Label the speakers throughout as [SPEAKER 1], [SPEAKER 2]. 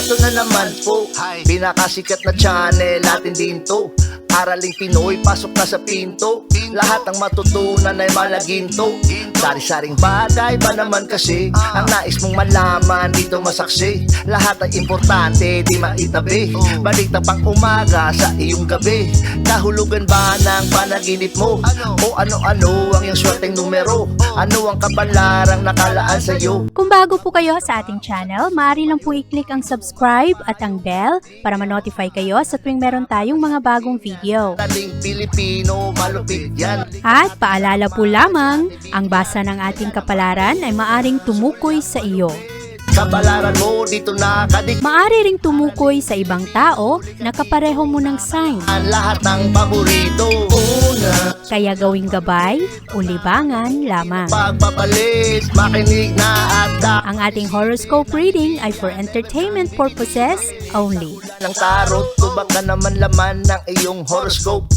[SPEAKER 1] Eto na naman po, pinakasikat na channel natin din to. Araling Pinoy, pasok na sa pinto. Lahat ng matutunan ay malaginto. Sari-saring bagay ba naman kasi ang nais mong malaman dito masaksi. Lahat ay importante, di maitabi. Balik na pang umaga sa iyong gabi. Kahulugan ba ng panaginip mo? O ano-ano ang iyong swerteng numero? Ano ang kabalarang nakalaan sa'yo?
[SPEAKER 2] Kung bago po kayo sa ating channel, maaari lang po i-click ang subscribe at ang bell para ma-notify kayo sa tuwing meron tayong mga bagong video.
[SPEAKER 1] Tating Pilipino, malupit yan.
[SPEAKER 2] At paalala po lamang, ang basa ng ating kapalaran ay maaring tumukoy sa iyo.
[SPEAKER 1] Kabalaran mo dito nakadik.
[SPEAKER 2] Maaari ring tumukoy sa ibang tao na kapareho mo ng sign.
[SPEAKER 1] Ang lahat ng paborito. Una,
[SPEAKER 2] Kaya gawing gabay o libangan lamang.
[SPEAKER 1] pagpapalit, makinig na at
[SPEAKER 2] Ang ating horoscope reading ay for entertainment purposes only.
[SPEAKER 1] ng tarot. Tubak ka naman laman ng iyong horoscope.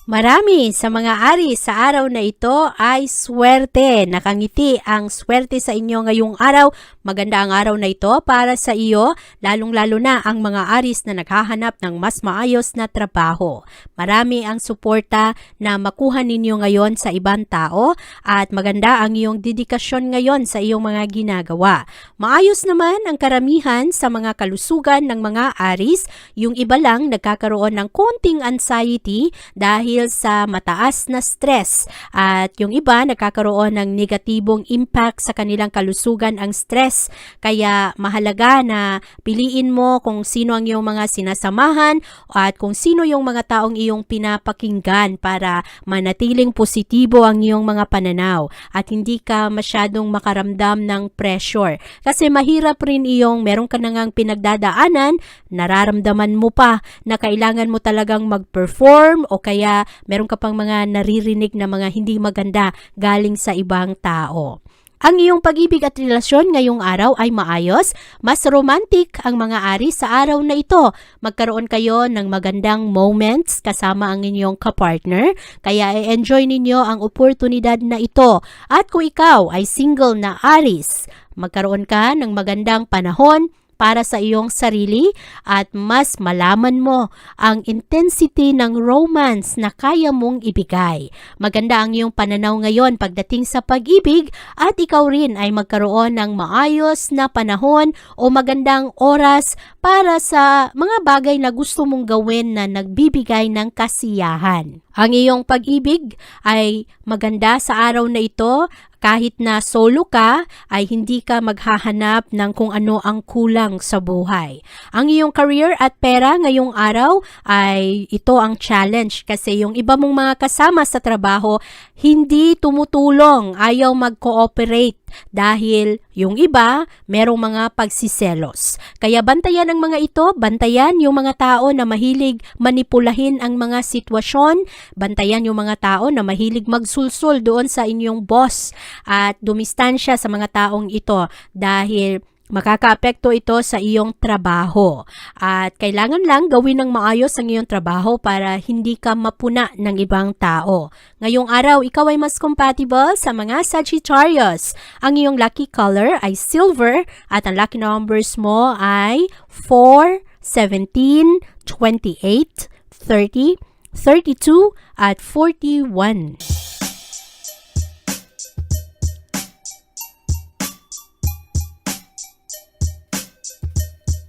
[SPEAKER 2] Marami sa mga ari sa araw na ito ay swerte. Nakangiti ang swerte sa inyo ngayong araw. Maganda ang araw na ito para sa iyo, lalong-lalo na ang mga aris na naghahanap ng mas maayos na trabaho. Marami ang suporta na makuha ninyo ngayon sa ibang tao at maganda ang iyong dedikasyon ngayon sa iyong mga ginagawa. Maayos naman ang karamihan sa mga kalusugan ng mga aris. Yung iba lang nagkakaroon ng konting anxiety dahil sa mataas na stress at yung iba nagkakaroon ng negatibong impact sa kanilang kalusugan ang stress. Kaya mahalaga na piliin mo kung sino ang iyong mga sinasamahan at kung sino yung mga taong iyong pinapakinggan para manatiling positibo ang iyong mga pananaw at hindi ka masyadong makaramdam ng pressure. Kasi mahirap rin iyong meron ka na ngang pinagdadaanan, nararamdaman mo pa na kailangan mo talagang mag-perform o kaya meron ka pang mga naririnig na mga hindi maganda galing sa ibang tao. Ang iyong pag-ibig at relasyon ngayong araw ay maayos, mas romantic ang mga ari sa araw na ito. Magkaroon kayo ng magandang moments kasama ang inyong kapartner, kaya i-enjoy ninyo ang oportunidad na ito. At kung ikaw ay single na aris, magkaroon ka ng magandang panahon para sa iyong sarili at mas malaman mo ang intensity ng romance na kaya mong ibigay. Maganda ang iyong pananaw ngayon pagdating sa pag-ibig at ikaw rin ay magkaroon ng maayos na panahon o magandang oras para sa mga bagay na gusto mong gawin na nagbibigay ng kasiyahan. Ang iyong pag-ibig ay maganda sa araw na ito. Kahit na solo ka, ay hindi ka maghahanap ng kung ano ang kulang sa buhay. Ang iyong career at pera ngayong araw ay ito ang challenge kasi yung iba mong mga kasama sa trabaho hindi tumutulong, ayaw mag-cooperate dahil yung iba merong mga pagsiselos. Kaya bantayan ang mga ito, bantayan yung mga tao na mahilig manipulahin ang mga sitwasyon, bantayan yung mga tao na mahilig magsulsul doon sa inyong boss at dumistansya sa mga taong ito dahil makakaapekto ito sa iyong trabaho. At kailangan lang gawin ng maayos ang iyong trabaho para hindi ka mapuna ng ibang tao. Ngayong araw, ikaw ay mas compatible sa mga Sagittarius. Ang iyong lucky color ay silver at ang lucky numbers mo ay 4, 17, 28, 30, 32 at 41.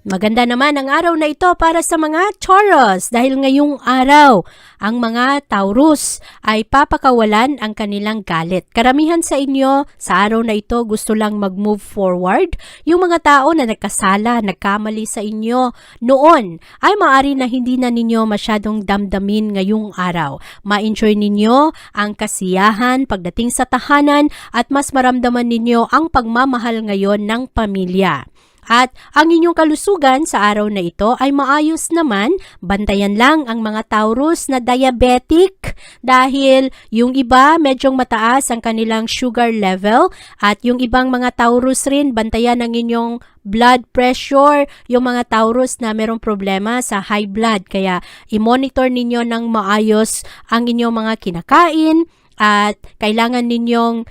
[SPEAKER 2] Maganda naman ang araw na ito para sa mga Taurus dahil ngayong araw ang mga Taurus ay papakawalan ang kanilang galit. Karamihan sa inyo sa araw na ito gusto lang mag-move forward. Yung mga tao na nagkasala, nagkamali sa inyo noon ay maaari na hindi na ninyo masyadong damdamin ngayong araw. Ma-enjoy ninyo ang kasiyahan pagdating sa tahanan at mas maramdaman ninyo ang pagmamahal ngayon ng pamilya. At ang inyong kalusugan sa araw na ito ay maayos naman. Bantayan lang ang mga Taurus na diabetic dahil yung iba medyong mataas ang kanilang sugar level at yung ibang mga Taurus rin bantayan ang inyong blood pressure, yung mga Taurus na merong problema sa high blood. Kaya i-monitor ninyo ng maayos ang inyong mga kinakain at kailangan ninyong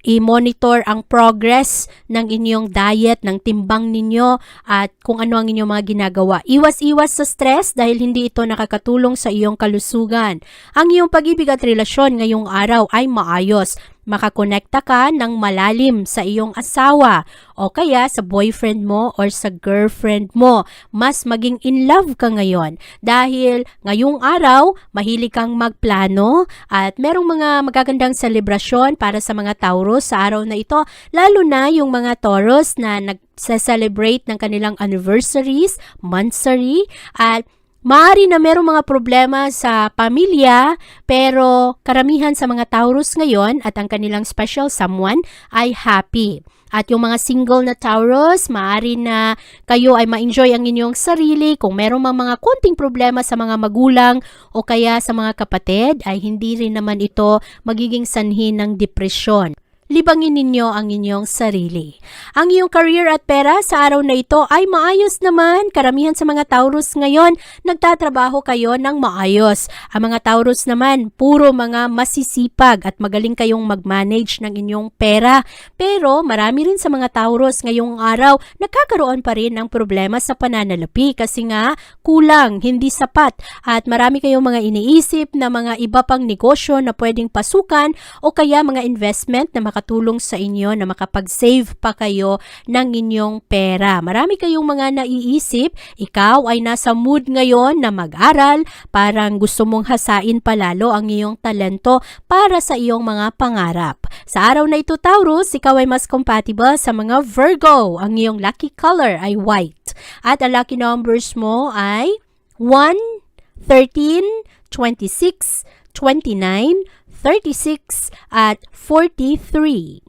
[SPEAKER 2] i-monitor ang progress ng inyong diet, ng timbang ninyo at kung ano ang inyong mga ginagawa. Iwas-iwas sa stress dahil hindi ito nakakatulong sa iyong kalusugan. Ang iyong pag-ibig at relasyon ngayong araw ay maayos. Makakonekta ka ng malalim sa iyong asawa o kaya sa boyfriend mo or sa girlfriend mo. Mas maging in love ka ngayon dahil ngayong araw mahilig kang magplano at merong mga magagandang selebrasyon para sa mga Taurus sa araw na ito, lalo na yung mga Taurus na nagsa-celebrate ng kanilang anniversaries, monthsary at maaari na merong mga problema sa pamilya pero karamihan sa mga Taurus ngayon at ang kanilang special someone ay happy. At yung mga single na Taurus, maaari na kayo ay ma-enjoy ang inyong sarili. Kung merong mga konting problema sa mga magulang o kaya sa mga kapatid ay hindi rin naman ito magiging sanhi ng depresyon. Libangin ninyo ang inyong sarili. Ang iyong career at pera sa araw na ito ay maayos naman. Karamihan sa mga Taurus ngayon, nagtatrabaho kayo ng maayos. Ang mga Taurus naman, puro mga masisipag at magaling kayong mag-manage ng inyong pera. Pero marami rin sa mga Taurus ngayong araw, nagkakaroon pa rin ng problema sa pananalapi kasi nga kulang, hindi sapat at marami kayong mga iniisip na mga iba pang negosyo na pwedeng pasukan o kaya mga investment na makatulong sa inyo na makapag-save pa kayo ng inyong pera. Marami kayong mga naiisip, ikaw ay nasa mood ngayon na mag-aral, parang gusto mong hasain palalo ang iyong talento para sa iyong mga pangarap. Sa araw na ito, Taurus, ikaw ay mas compatible sa mga Virgo. Ang iyong lucky color ay white. At ang lucky numbers mo ay 1, 13, 26, 29, 36 at 43.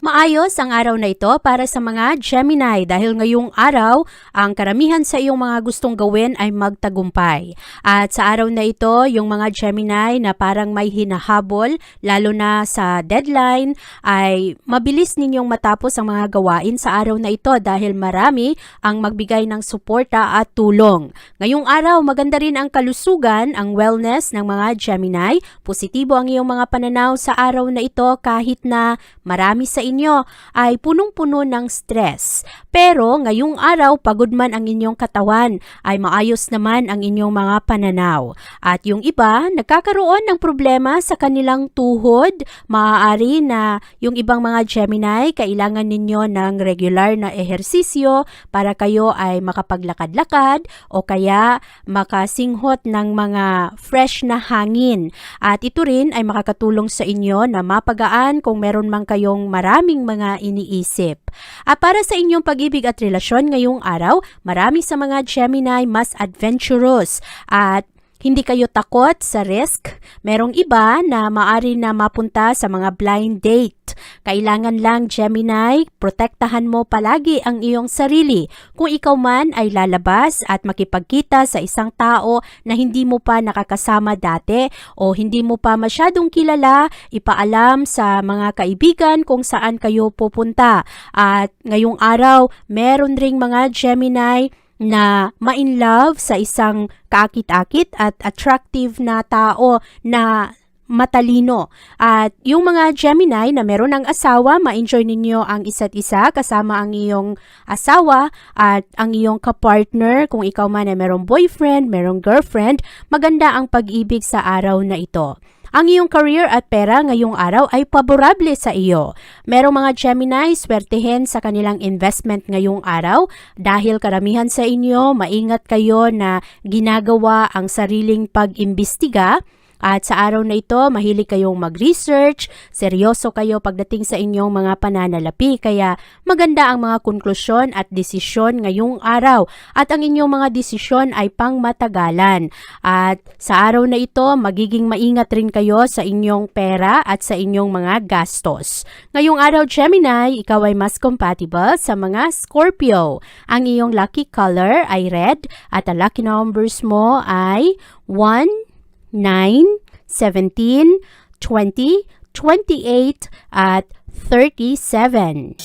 [SPEAKER 2] Maayos ang araw na ito para sa mga Gemini dahil ngayong araw, ang karamihan sa iyong mga gustong gawin ay magtagumpay. At sa araw na ito, yung mga Gemini na parang may hinahabol, lalo na sa deadline, ay mabilis ninyong matapos ang mga gawain sa araw na ito dahil marami ang magbigay ng suporta at tulong. Ngayong araw, maganda rin ang kalusugan, ang wellness ng mga Gemini. Positibo ang iyong mga pananaw sa araw na ito kahit na marami sa inyo ay punong-puno ng stress. Pero ngayong araw, pagod man ang inyong katawan, ay maayos naman ang inyong mga pananaw. At yung iba, nagkakaroon ng problema sa kanilang tuhod. Maaari na yung ibang mga Gemini, kailangan ninyo ng regular na ehersisyo para kayo ay makapaglakad-lakad o kaya makasinghot ng mga fresh na hangin. At ito rin ay makakatulong sa inyo na mapagaan kung meron man kayong maraming mga iniisip. At para sa inyong pag-ibig at relasyon ngayong araw, marami sa mga Gemini mas adventurous at hindi kayo takot sa risk. Merong iba na maari na mapunta sa mga blind date. Kailangan lang, Gemini, protektahan mo palagi ang iyong sarili. Kung ikaw man ay lalabas at makipagkita sa isang tao na hindi mo pa nakakasama dati o hindi mo pa masyadong kilala, ipaalam sa mga kaibigan kung saan kayo pupunta. At ngayong araw, meron ring mga Gemini na ma-in love sa isang kaakit-akit at attractive na tao na matalino. At yung mga Gemini na meron ng asawa, ma-enjoy ninyo ang isa't isa kasama ang iyong asawa at ang iyong kapartner. Kung ikaw man ay merong boyfriend, merong girlfriend, maganda ang pag-ibig sa araw na ito. Ang iyong career at pera ngayong araw ay paborable sa iyo. Merong mga Gemini swertehin sa kanilang investment ngayong araw dahil karamihan sa inyo maingat kayo na ginagawa ang sariling pag-imbestiga. At sa araw na ito, mahilig kayong mag-research, seryoso kayo pagdating sa inyong mga pananalapi, kaya maganda ang mga konklusyon at desisyon ngayong araw. At ang inyong mga desisyon ay pangmatagalan. At sa araw na ito, magiging maingat rin kayo sa inyong pera at sa inyong mga gastos. Ngayong araw, Gemini, ikaw ay mas compatible sa mga Scorpio. Ang iyong lucky color ay red at ang lucky numbers mo ay 1, 9, 17, 20, 28, at 37.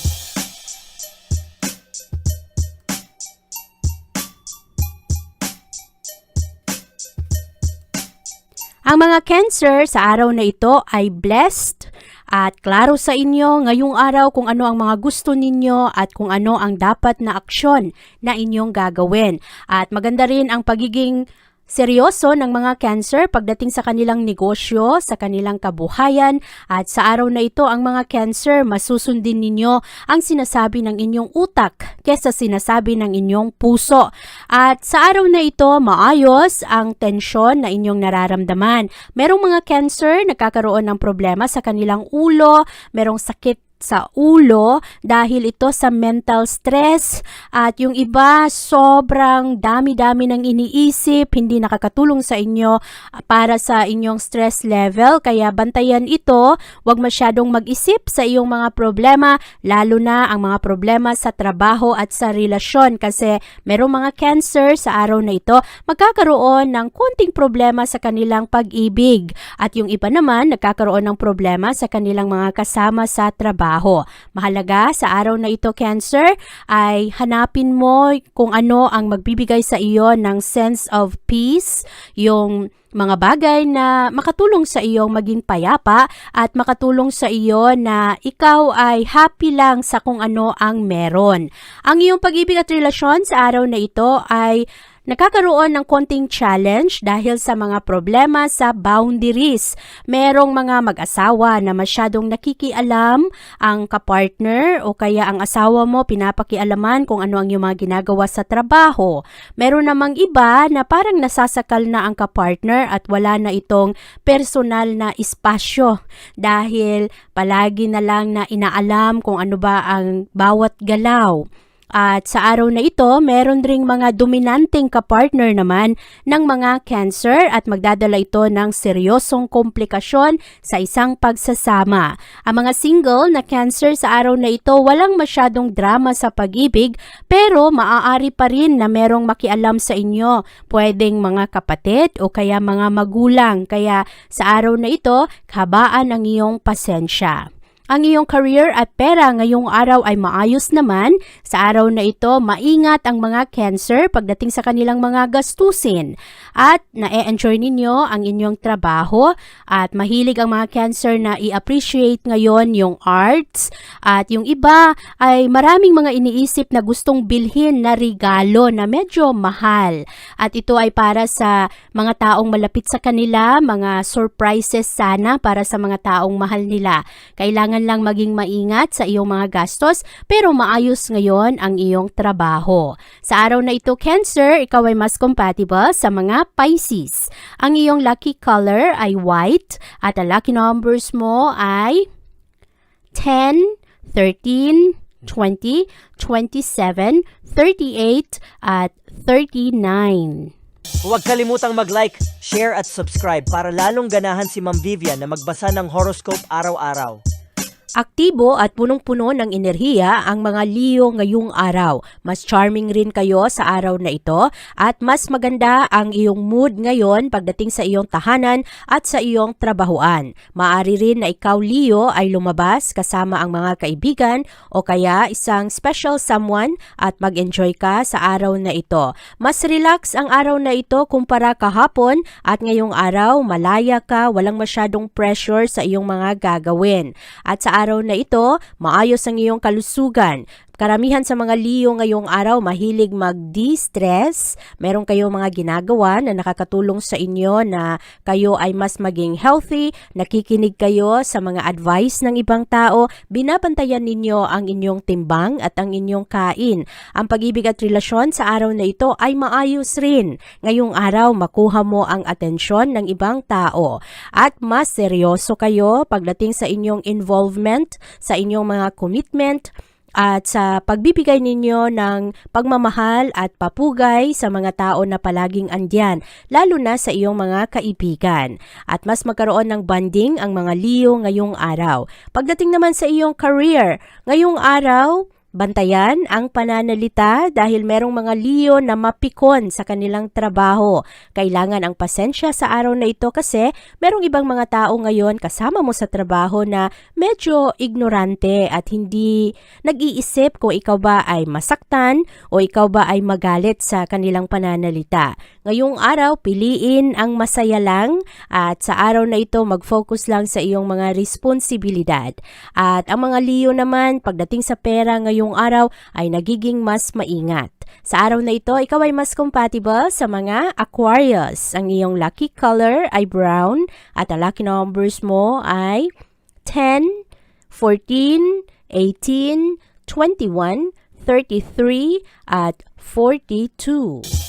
[SPEAKER 2] Ang mga Cancer sa araw na ito ay blessed at klaro sa inyo ngayong araw kung ano ang mga gusto ninyo at kung ano ang dapat na aksyon na inyong gagawin. At maganda rin ang pagiging seryoso ng mga Cancer pagdating sa kanilang negosyo, sa kanilang kabuhayan, at sa araw na ito ang mga Cancer masusundin ninyo ang sinasabi ng inyong utak kesa sinasabi ng inyong puso. At sa araw na ito maayos ang tensyon na inyong nararamdaman. Merong mga Cancer nagkakaroon ng problema sa kanilang ulo, merong sakit sa ulo dahil ito sa mental stress at yung iba sobrang dami-dami ng iniisip, hindi nakakatulong sa inyo para sa inyong stress level, kaya bantayan ito, huwag masyadong mag-isip sa iyong mga problema, lalo na ang mga problema sa trabaho at sa relasyon kasi merong mga Cancer sa araw na ito magkakaroon ng konting problema sa kanilang pag-ibig at yung iba naman nagkakaroon ng problema sa kanilang mga kasama sa trabaho. Mahalaga sa araw na ito Cancer ay hanapin mo kung ano ang magbibigay sa iyo ng sense of peace, yung mga bagay na makatulong sa iyo maging payapa at makatulong sa iyo na ikaw ay happy lang sa kung ano ang meron. Ang iyong pag-ibig at relasyon sa araw na ito ay nakakaroon ng konting challenge dahil sa mga problema sa boundaries. Merong mga mag-asawa na masyadong nakikialam ang kapartner o kaya ang asawa mo pinapakialaman kung ano ang iyong mga ginagawa sa trabaho. Meron namang iba na parang nasasakal na ang kapartner at wala na itong personal na espasyo dahil palagi na lang na inaalam kung ano ba ang bawat galaw. At sa araw na ito, meron ring mga dominanteng kapartner naman ng mga Cancer at magdadala ito ng seryosong komplikasyon sa isang pagsasama. Ang mga single na Cancer sa araw na ito, walang masyadong drama sa pag-ibig pero maaari pa rin na merong makialam sa inyo. Pwedeng mga kapatid o kaya mga magulang. Kaya sa araw na ito, habaan ang iyong pasensya. Ang iyong career at pera ngayong araw ay maayos naman. Sa araw na ito, maingat ang mga Cancer pagdating sa kanilang mga gastusin. At na-enjoy ninyo ang inyong trabaho at mahilig ang mga Cancer na i-appreciate ngayon yung arts. At yung iba ay maraming mga iniisip na gustong bilhin na regalo na medyo mahal. At ito ay para sa mga taong malapit sa kanila, mga surprises sana para sa mga taong mahal nila. Kailangan lang maging maingat sa iyong mga gastos pero maayos ngayon ang iyong trabaho. Sa araw na ito Cancer, ikaw ay mas compatible sa mga Pisces. Ang iyong lucky color ay white at ang lucky numbers mo ay 10, 13, 20, 27, 38 at 39.
[SPEAKER 3] Huwag kalimutang mag-like, share at subscribe para lalong ganahan si Ma'am Vivian na magbasa ng horoscope araw-araw.
[SPEAKER 2] Aktibo at punong-puno ng enerhiya ang mga Leo ngayong araw. Mas charming rin kayo sa araw na ito at mas maganda ang iyong mood ngayon pagdating sa iyong tahanan at sa iyong trabahuan. Maaari rin na ikaw Leo ay lumabas kasama ang mga kaibigan o kaya isang special someone at mag-enjoy ka sa araw na ito. Mas relax ang araw na ito kumpara kahapon at ngayong araw malaya ka, walang masyadong pressure sa iyong mga gagawin. At sa araw na ito, maayos ang iyong kalusugan. Karamihan sa mga Leo ngayong araw mahilig mag-de-stress. Meron kayong mga ginagawa na nakakatulong sa inyo na kayo ay mas maging healthy, nakikinig kayo sa mga advice ng ibang tao, binabantayan ninyo ang inyong timbang at ang inyong kain. Ang pag-ibig at relasyon sa araw na ito ay maayos rin. Ngayong araw makuha mo ang atensyon ng ibang tao at mas seryoso kayo pagdating sa inyong involvement, sa inyong mga commitment, at sa pagbibigay ninyo ng pagmamahal at papugay sa mga tao na palaging andyan, lalo na sa iyong mga kaibigan. At mas magkaroon ng bonding ang mga Leo ngayong araw. Pagdating naman sa iyong career, ngayong araw, bantayan ang pananalita dahil merong mga Leo na mapikon sa kanilang trabaho. Kailangan ang pasensya sa araw na ito kasi merong ibang mga tao ngayon kasama mo sa trabaho na medyo ignorante at hindi nag-iisip kung ikaw ba ay masaktan o ikaw ba ay magalit sa kanilang pananalita. ngayong araw piliin ang masaya lang at sa araw na ito mag-focus lang sa iyong mga responsibilidad. At ang mga Leo naman, pagdating sa pera ngayong araw ay nagiging mas maingat. Sa araw na ito, ikaw ay mas compatible sa mga Aquarius. Ang iyong lucky color ay brown at ang lucky numbers mo ay 10, 14, 18, 21, 33 at 42.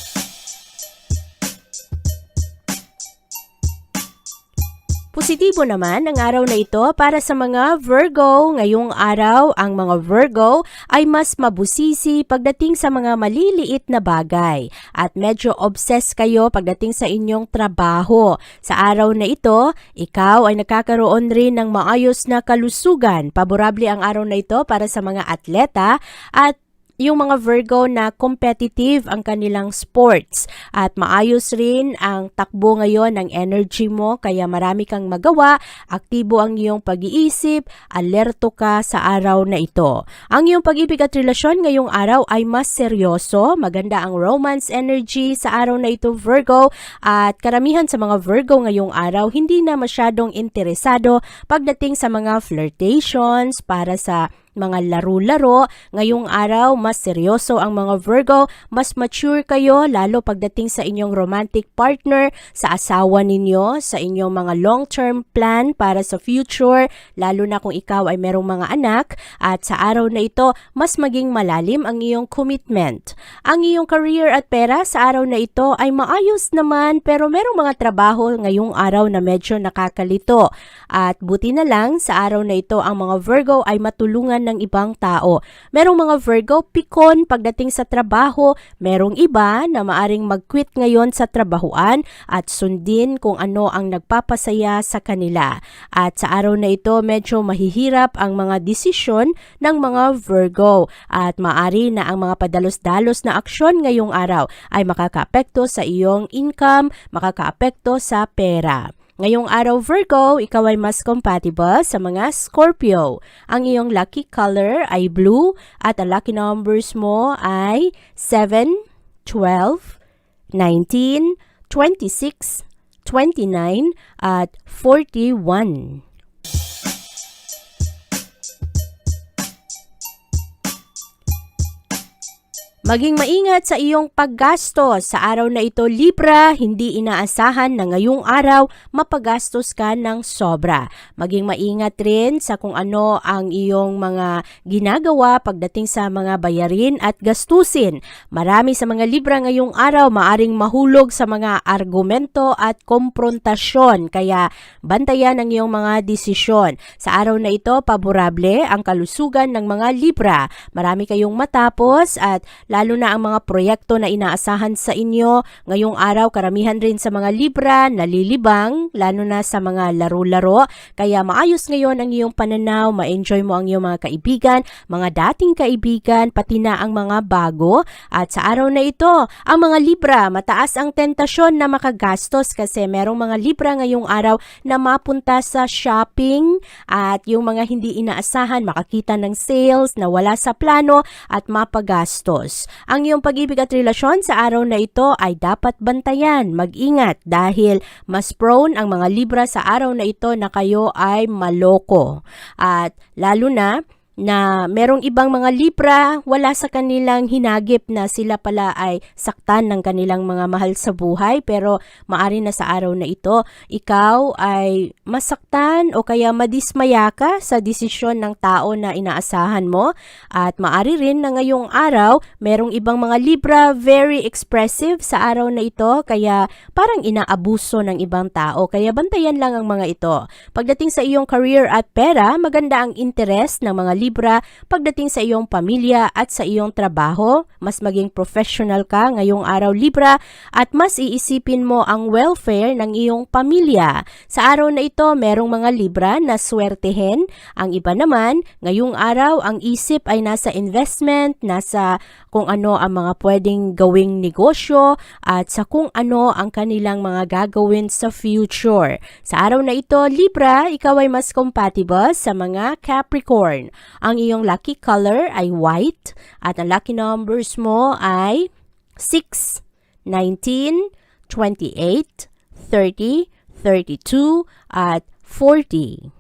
[SPEAKER 2] Positibo naman ang araw na ito para sa mga Virgo. Ngayong araw, ang mga Virgo ay mas mabusisi pagdating sa mga maliliit na bagay at medyo obsessed kayo pagdating sa inyong trabaho. Sa araw na ito, ikaw ay nakakaroon rin ng maayos na kalusugan. Paborable ang araw na ito para sa mga atleta at yung mga Virgo na competitive ang kanilang sports at maayos rin ang takbo ngayon ng energy mo kaya marami kang magawa, aktibo ang iyong pag-iisip, alerto ka sa araw na ito. Ang iyong pag-ibig at relasyon ngayong araw ay mas seryoso, maganda ang romance energy sa araw na ito Virgo at karamihan sa mga Virgo ngayong araw hindi na masyadong interesado pagdating sa mga flirtations para sa mga laro-laro. Ngayong araw, mas seryoso ang mga Virgo, mas mature kayo lalo pagdating sa inyong romantic partner, sa asawa ninyo, sa inyong mga long-term plan para sa future, lalo na kung ikaw ay merong mga anak at sa araw na ito, mas maging malalim ang iyong commitment. Ang iyong career at pera sa araw na ito ay maayos naman pero merong mga trabaho ngayong araw na medyo nakakalito. At buti na lang sa araw na ito ang mga Virgo ay matulungan ng ibang tao. Merong mga Virgo pikon pagdating sa trabaho, merong iba na maaring mag-quit ngayon sa trabahuan at sundin kung ano ang nagpapasaya sa kanila. At sa araw na ito medyo mahihirap ang mga desisyon ng mga Virgo at maaari na ang mga padalos-dalos na aksyon ngayong araw ay makakaapekto sa iyong income, makakaapekto sa pera. Ngayong araw Virgo, ikaw ay mas compatible sa mga Scorpio. Ang iyong lucky color ay blue at ang lucky numbers mo ay 7, 12, 19, 26, 29 at 41. Maging maingat sa iyong paggastos. Sa araw na ito, Libra, hindi inaasahan na ngayong araw mapagastos ka ng sobra. Maging maingat rin sa kung ano ang iyong mga ginagawa pagdating sa mga bayarin at gastusin. Marami sa mga Libra ngayong araw maaring mahulog sa mga argumento at komprontasyon. Kaya bantayan ang iyong mga desisyon. Sa araw na ito, paborable ang kalusugan ng mga Libra. Marami kayong matapos at lalo na ang mga proyekto na inaasahan sa inyo. Ngayong araw, karamihan rin sa mga Libra nalilibang, lalo na sa mga laro-laro. Kaya maayos ngayon ang iyong pananaw, ma-enjoy mo ang iyong mga kaibigan, mga dating kaibigan, pati na ang mga bago. At sa araw na ito, ang mga Libra, mataas ang tentasyon na makagastos kasi merong mga Libra ngayong araw na mapunta sa shopping at yung mga hindi inaasahan, makakita ng sales na wala sa plano at mapagastos. Ang iyong pag-ibig at relasyon sa araw na ito ay dapat bantayan, mag-ingat dahil mas prone ang mga Libra sa araw na ito na kayo ay maloko. At lalo na merong ibang mga Libra wala sa kanilang hinagip na sila pala ay saktan ng kanilang mga mahal sa buhay pero maari na sa araw na ito ikaw ay masaktan o kaya madismaya ka sa desisyon ng tao na inaasahan mo at maari rin na ngayong araw merong ibang mga Libra very expressive sa araw na ito kaya parang inaabuso ng ibang tao kaya bantayan lang ang mga ito. Pagdating sa iyong career at pera, maganda ang interest ng mga Libra pagdating sa iyong pamilya at sa iyong trabaho. Mas maging professional ka ngayong araw Libra at mas iisipin mo ang welfare ng iyong pamilya. Sa araw na ito, merong mga Libra na swertehin. Ang iba naman, ngayong araw ang isip ay nasa investment, nasa kung ano ang mga pwedeng gawing negosyo at sa kung ano ang kanilang mga gagawin sa future. Sa araw na ito, Libra, ikaw ay mas compatible sa mga Capricorn. Ang iyong lucky color ay white at ang lucky numbers mo ay 6, 19, 28, 30, 32, at 40.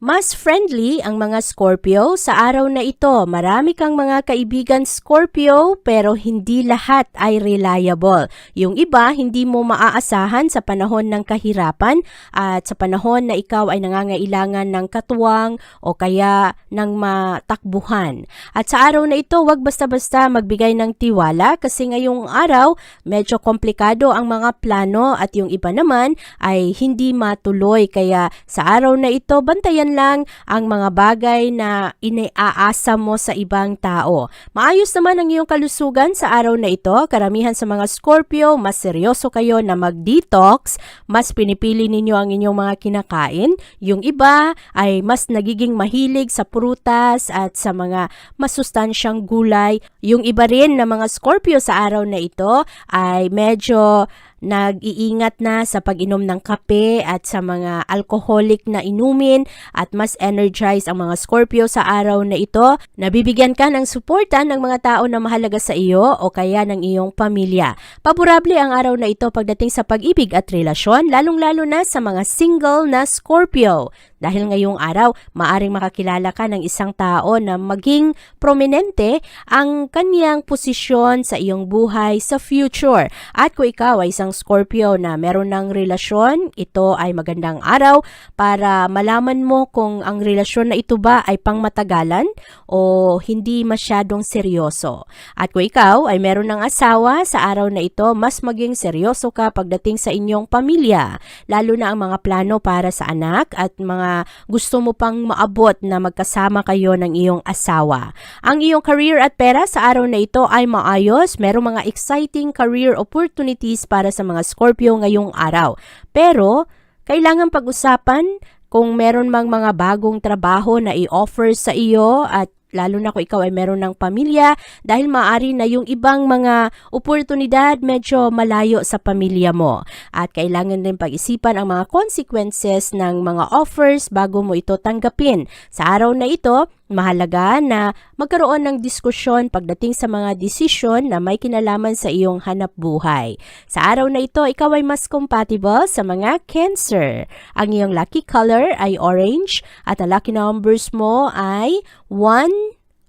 [SPEAKER 2] Mas friendly ang mga Scorpio sa araw na ito. Marami kang mga kaibigan Scorpio pero hindi lahat ay reliable. Yung iba hindi mo maaasahan sa panahon ng kahirapan at sa panahon na ikaw ay nangangailangan ng katuwang o kaya ng matakbuhan. At sa araw na ito, huwag basta-basta magbigay ng tiwala kasi ngayong araw medyo komplikado ang mga plano at yung iba naman ay hindi matuloy. Kaya sa araw na ito, bantayan lang ang mga bagay na iniaasa mo sa ibang tao. Maayos naman ang iyong kalusugan sa araw na ito. Karamihan sa mga Scorpio, mas seryoso kayo na mag-detox, mas pinipili ninyo ang inyong mga kinakain. Yung iba ay mas nagiging mahilig sa prutas at sa mga masustansyang gulay. Yung iba rin na mga Scorpio sa araw na ito ay medyo nag-iingat na sa pag-inom ng kape at sa mga alcoholic na inumin at mas energized ang mga Scorpio sa araw na ito. Nabibigyan ka ng suporta ng mga tao na mahalaga sa iyo o kaya ng iyong pamilya. Paborable ang araw na ito pagdating sa pag-ibig at relasyon, lalong-lalo na sa mga single na Scorpio. Dahil ngayong araw, maaring makakilala ka ng isang tao na maging prominente ang kanyang posisyon sa iyong buhay sa future. At kung ikaw ay isang Scorpio na meron ng relasyon, ito ay magandang araw para malaman mo kung ang relasyon na ito ba ay pangmatagalan o hindi masyadong seryoso. At kung ikaw ay meron ng asawa, sa araw na ito, mas maging seryoso ka pagdating sa inyong pamilya. Lalo na ang mga plano para sa anak at mga gusto mo pang maabot na magkasama kayo ng iyong asawa. Ang iyong career at pera sa araw na ito ay maayos. Merong mga exciting career opportunities para sa mga Scorpio ngayong araw. Pero, kailangan pag-usapan kung meron mang mga bagong trabaho na i-offer sa iyo at lalo na kung ikaw ay meron ng pamilya dahil maaari na yung ibang mga oportunidad medyo malayo sa pamilya mo. At kailangan din pag-isipan ang mga consequences ng mga offers bago mo ito tanggapin. Sa araw na ito, mahalaga na magkaroon ng diskusyon pagdating sa mga desisyon na may kinalaman sa iyong hanap buhay. Sa araw na ito, ikaw ay mas compatible sa mga Cancer. Ang iyong lucky color ay orange at ang lucky numbers mo ay 1,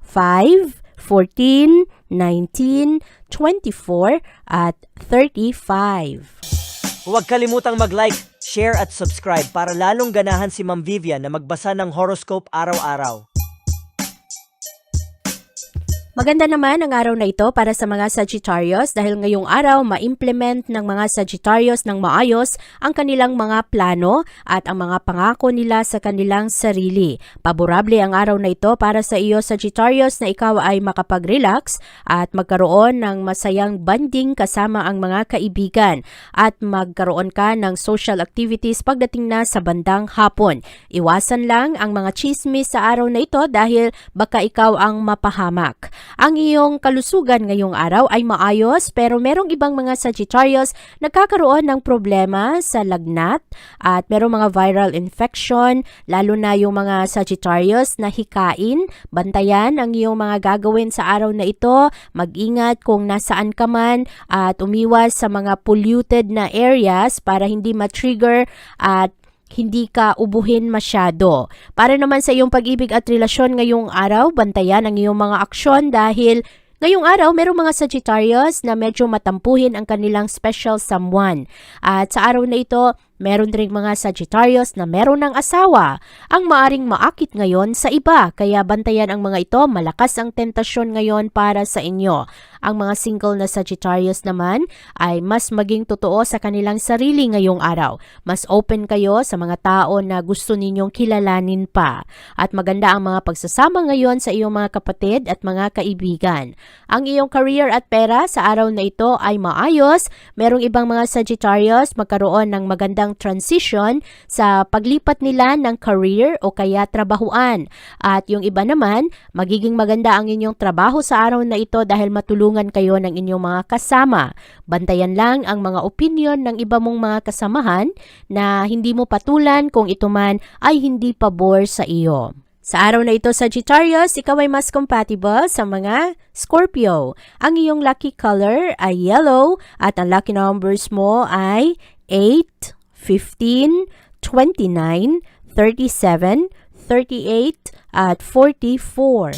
[SPEAKER 2] 5, 14, 19, 24 at 35.
[SPEAKER 3] Huwag kalimutang mag-like, share at subscribe para lalong ganahan si Ma'am Vivian na magbasa ng horoscope araw-araw.
[SPEAKER 2] Maganda naman ang araw na ito para sa mga Sagittarius dahil ngayong araw ma-implement ng mga Sagittarius ng maayos ang kanilang mga plano at ang mga pangako nila sa kanilang sarili. Paborable ang araw na ito para sa iyo Sagittarius na ikaw ay makapag-relax at magkaroon ng masayang bonding kasama ang mga kaibigan at magkaroon ka ng social activities pagdating na sa bandang hapon. Iwasan lang ang mga chismis sa araw na ito dahil baka ikaw ang mapahamak. Ang iyong kalusugan ngayong araw ay maayos pero merong ibang mga Sagittarius nagkakaroon ng problema sa lagnat at merong mga viral infection lalo na yung mga Sagittarius na hikain. Bantayan ang iyong mga gagawin sa araw na ito. Mag-ingat kung nasaan ka man at umiwas sa mga polluted na areas para hindi ma-trigger at hindi ka ubuhin masyado. Para naman sa iyong pag-ibig at relasyon ngayong araw, bantayan ang iyong mga aksyon dahil ngayong araw, merong mga Sagittarius na medyo matampuhin ang kanilang special someone. At sa araw na ito, meron ring mga Sagittarius na meron ng asawa ang maaring maakit ngayon sa iba. Kaya bantayan ang mga ito, malakas ang tentasyon ngayon para sa inyo. Ang mga single na Sagittarius naman ay mas maging totoo sa kanilang sarili ngayong araw. Mas open kayo sa mga tao na gusto ninyong kilalanin pa. At maganda ang mga pagsasama ngayon sa iyong mga kapatid at mga kaibigan. Ang iyong career at pera sa araw na ito ay maayos. Merong ibang mga Sagittarius magkaroon ng magandang transition sa paglipat nila ng career o kaya trabahuan. At yung iba naman, magiging maganda ang inyong trabaho sa araw na ito dahil matulungan kayo ng inyong mga kasama. Bantayan lang ang mga opinion ng iba mong mga kasamahan na hindi mo patulan kung ito man ay hindi pabor sa iyo. Sa araw na ito, Sagittarius, ikaw ay mas compatible sa mga Scorpio. Ang iyong lucky color ay yellow at ang lucky numbers mo ay 8, 15, 29, 37, 38, at 44.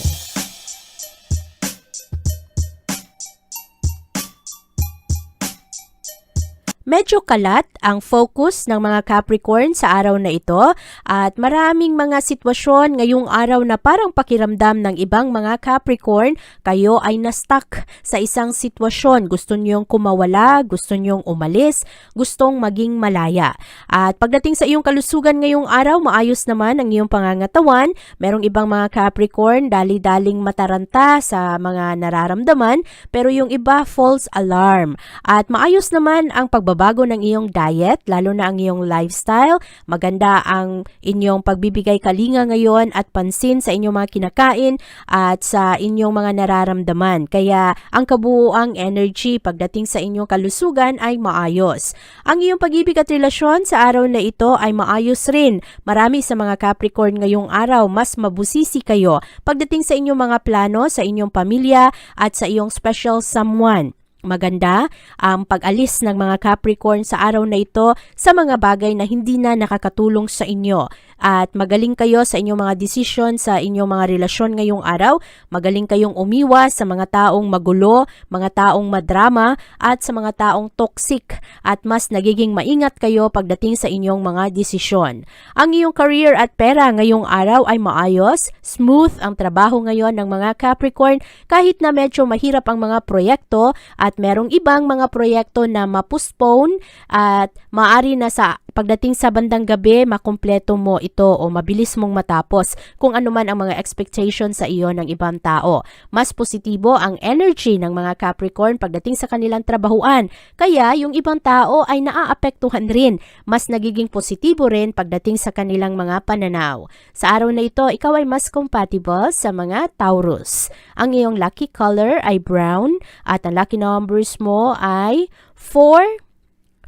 [SPEAKER 2] Medyo kalat ang focus ng mga Capricorn sa araw na ito at maraming mga sitwasyon ngayong araw na parang pakiramdam ng ibang mga Capricorn kayo ay na-stuck sa isang sitwasyon. Gusto niyong kumawala, gusto niyong umalis, gustong maging malaya. At pagdating sa iyong kalusugan ngayong araw, maayos naman ang iyong pangangatawan. Merong ibang mga Capricorn dali-daling mataranta sa mga nararamdaman pero yung iba false alarm. At maayos naman ang pagbabago ng iyong diet, lalo na ang iyong lifestyle. Maganda ang inyong pagbibigay kalinga ngayon at pansin sa inyong mga kinakain at sa inyong mga nararamdaman. Kaya ang kabuuang energy pagdating sa inyong kalusugan ay maayos. Ang iyong pag-ibig at relasyon sa araw na ito ay maayos rin. Marami sa mga Capricorn ngayong araw, mas mabusisi kayo pagdating sa inyong mga plano, sa inyong pamilya at sa iyong special someone. Maganda ang pag-alis ng mga Capricorn sa araw na ito sa mga bagay na hindi na nakakatulong sa inyo. At magaling kayo sa inyong mga desisyon sa inyong mga relasyon ngayong araw. Magaling kayong umiwas sa mga taong magulo, mga taong madrama at sa mga taong toxic. At mas nagiging maingat kayo pagdating sa inyong mga desisyon. Ang iyong career at pera ngayong araw ay maayos. Smooth ang trabaho ngayon ng mga Capricorn kahit na medyo mahirap ang mga proyekto at merong ibang mga proyekto na ma-postpone at maaari na sa pagdating sa bandang gabi, makumpleto mo ito o mabilis mong matapos kung ano man ang mga expectation sa iyo ng ibang tao. Mas positibo ang energy ng mga Capricorn pagdating sa kanilang trabahuan. Kaya yung ibang tao ay naaapektuhan rin. Mas nagiging positibo rin pagdating sa kanilang mga pananaw. Sa araw na ito, ikaw ay mas compatible sa mga Taurus. Ang iyong lucky color ay brown at ang lucky numbers mo ay 4,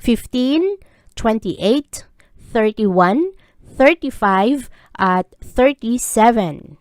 [SPEAKER 2] 15, 28, 31, 35, at 37.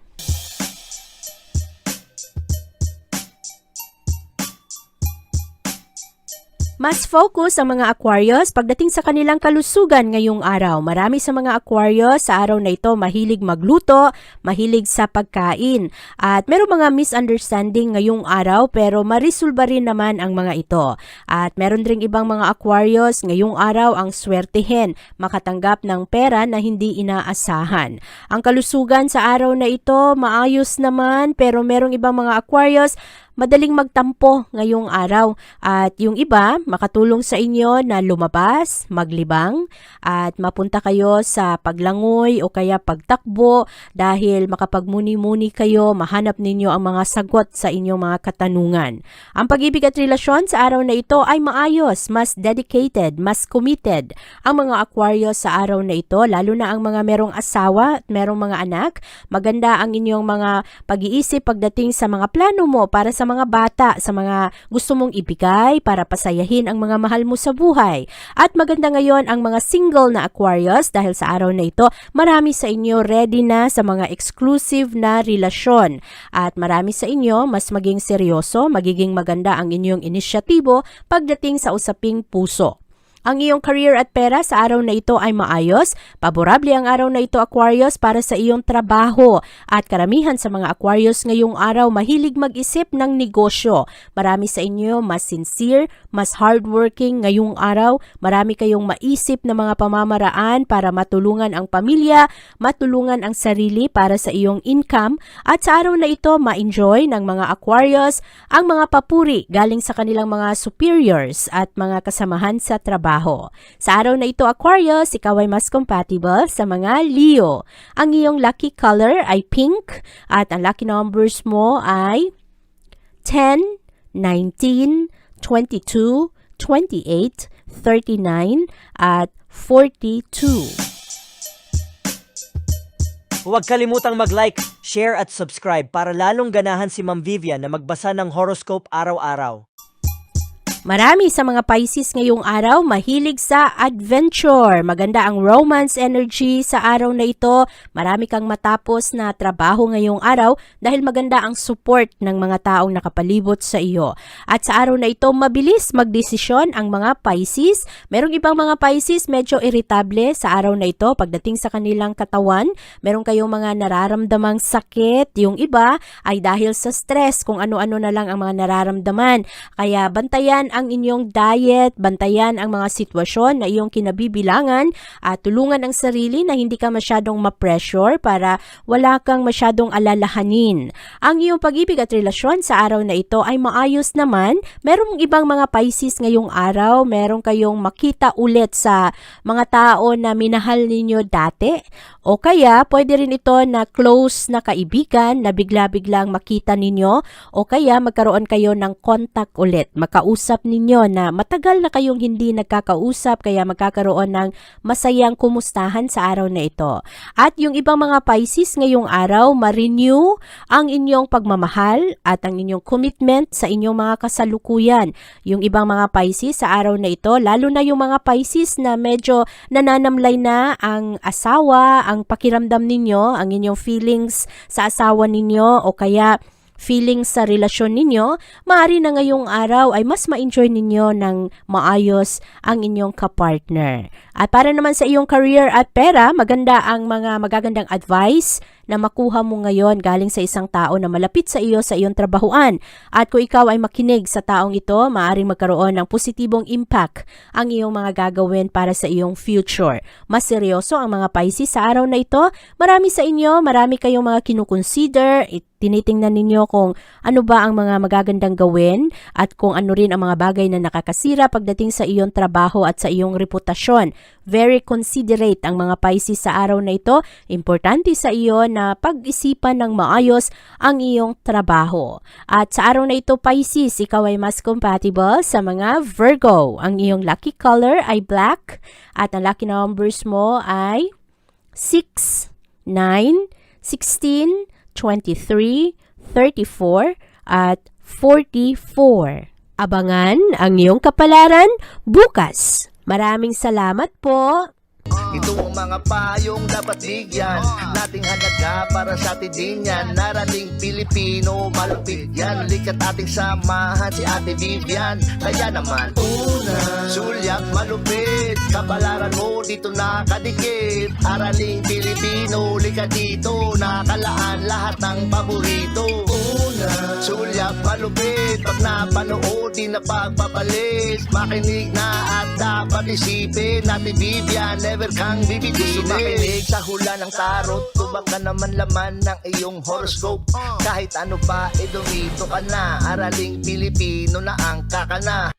[SPEAKER 2] Mas focus ang mga Aquarius pagdating sa kanilang kalusugan ngayong araw. Marami sa mga Aquarius sa araw na ito mahilig magluto, mahilig sa pagkain. At meron mga misunderstanding ngayong araw pero marisolba rin naman ang mga ito. At meron ring ibang mga Aquarius ngayong araw ang swertehin, makatanggap ng pera na hindi inaasahan. Ang kalusugan sa araw na ito maayos naman pero merong ibang mga Aquarius madaling magtampo ngayong araw at yung iba makatulong sa inyo na lumabas, maglibang at mapunta kayo sa paglangoy o kaya pagtakbo dahil makapagmuni-muni kayo, mahanap ninyo ang mga sagot sa inyong mga katanungan. Ang pag-ibig at relasyon sa araw na ito ay maayos, mas dedicated, mas committed ang mga Aquarius sa araw na ito, lalo na ang mga merong asawa at merong mga anak. Maganda ang inyong mga pag-iisip pagdating sa mga plano mo para sa mga bata, sa mga gusto mong ibigay para pasayahin ang mga mahal mo sa buhay. At maganda ngayon ang mga single na Aquarius dahil sa araw na ito, marami sa inyo ready na sa mga exclusive na relasyon. At marami sa inyo mas maging seryoso, magiging maganda ang inyong inisyatibo pagdating sa usaping puso. Ang iyong career at pera sa araw na ito ay maayos. Paborable ang araw na ito, Aquarius, para sa iyong trabaho. At karamihan sa mga Aquarius ngayong araw mahilig mag-isip ng negosyo. Marami sa inyo mas sincere, mas hardworking ngayong araw. Marami kayong maisip na mga pamamaraan para matulungan ang pamilya, matulungan ang sarili para sa iyong income. At sa araw na ito, ma-enjoy ng mga Aquarius ang mga papuri galing sa kanilang mga superiors at mga kasamahan sa trabaho. Sa araw na ito, Aquarius, ikaw ay mas compatible sa mga Leo. Ang iyong lucky color ay pink at ang lucky numbers mo ay 10, 19, 22, 28, 39, at 42.
[SPEAKER 3] Huwag kalimutang mag-like, share at subscribe para lalong ganahan si Ma'am Vivian na magbasa ng horoscope araw-araw.
[SPEAKER 2] Marami sa mga Pisces ngayong araw mahilig sa adventure. Maganda ang romance energy sa araw na ito. Marami kang matapos na trabaho ngayong araw dahil maganda ang support ng mga taong nakapalibot sa iyo. At sa araw na ito, mabilis magdesisyon ang mga Pisces. Merong ibang mga Pisces medyo irritable sa araw na ito pagdating sa kanilang katawan. Meron kayong mga nararamdamang sakit. Yung iba ay dahil sa stress, kung ano-ano na lang ang mga nararamdaman. Kaya bantayan ang inyong diet, bantayan ang mga sitwasyon na iyong kinabibilangan at tulungan ang sarili na hindi ka masyadong ma-pressure para wala kang masyadong alalahanin. Ang iyong pag-ibig at relasyon sa araw na ito ay maayos naman. Merong ibang mga Pisces ngayong araw, meron kayong makita ulit sa mga tao na minahal ninyo dati o kaya pwede rin ito na close na kaibigan na bigla-biglang makita ninyo o kaya magkaroon kayo ng contact ulit, makausap ninyo na matagal na kayong hindi nagkakausap kaya magkakaroon ng masayang kumustahan sa araw na ito. At yung ibang mga Pisces ngayong araw, ma-renew ang inyong pagmamahal at ang inyong commitment sa inyong mga kasalukuyan. Yung ibang mga Pisces sa araw na ito, lalo na yung mga Pisces na medyo nananamlay na ang asawa, ang pakiramdam ninyo, ang inyong feelings sa asawa ninyo o kaya feelings sa relasyon ninyo, maaari na ngayong araw ay mas ma-enjoy ninyo ng maayos ang inyong kapartner. At para naman sa iyong career at pera, maganda ang mga magagandang advice na makuha mo ngayon galing sa isang tao na malapit sa iyo sa iyong trabahuan. At kung ikaw ay makinig sa taong ito, maaaring magkaroon ng positibong impact ang iyong mga gagawin para sa iyong future. Mas seryoso ang mga Pisces sa araw na ito. Marami sa inyo, marami kayong mga kinukonsider, tinitingnan ninyo kung ano ba ang mga magagandang gawin at kung ano rin ang mga bagay na nakakasira pagdating sa iyong trabaho at sa iyong reputasyon. Very considerate ang mga Pisces sa araw na ito. Importante sa iyo na pag-isipan ng maayos ang iyong trabaho. At sa araw na ito, Pisces, ikaw ay mas compatible sa mga Virgo. Ang iyong lucky color ay black at ang lucky numbers mo ay 6, 9, 16, 23, 34, at 44. Abangan ang iyong kapalaran bukas. Maraming salamat po.
[SPEAKER 1] Ito ang mga payong dapat bigyan nating halaga para sa atin din yan. Narating Pilipino, malupit yan. Likat ating samahan si Ate Vivian. Kaya naman, una, sulyak malupit, kapalaran mo dito nakadikit. Araling Pilipino, likat dito, nakalaan lahat ng paborito. Una, sulyak malupit, pag napanood di na pagpapalit. Makinig na at dapat isipin, Ate Vivian, never kang bibitinin. Makinig sa hula ng tarot, tubag ka naman laman ng iyong horoscope. Kahit ano pa, dumito ka na. Araling Pilipino na ang kakana.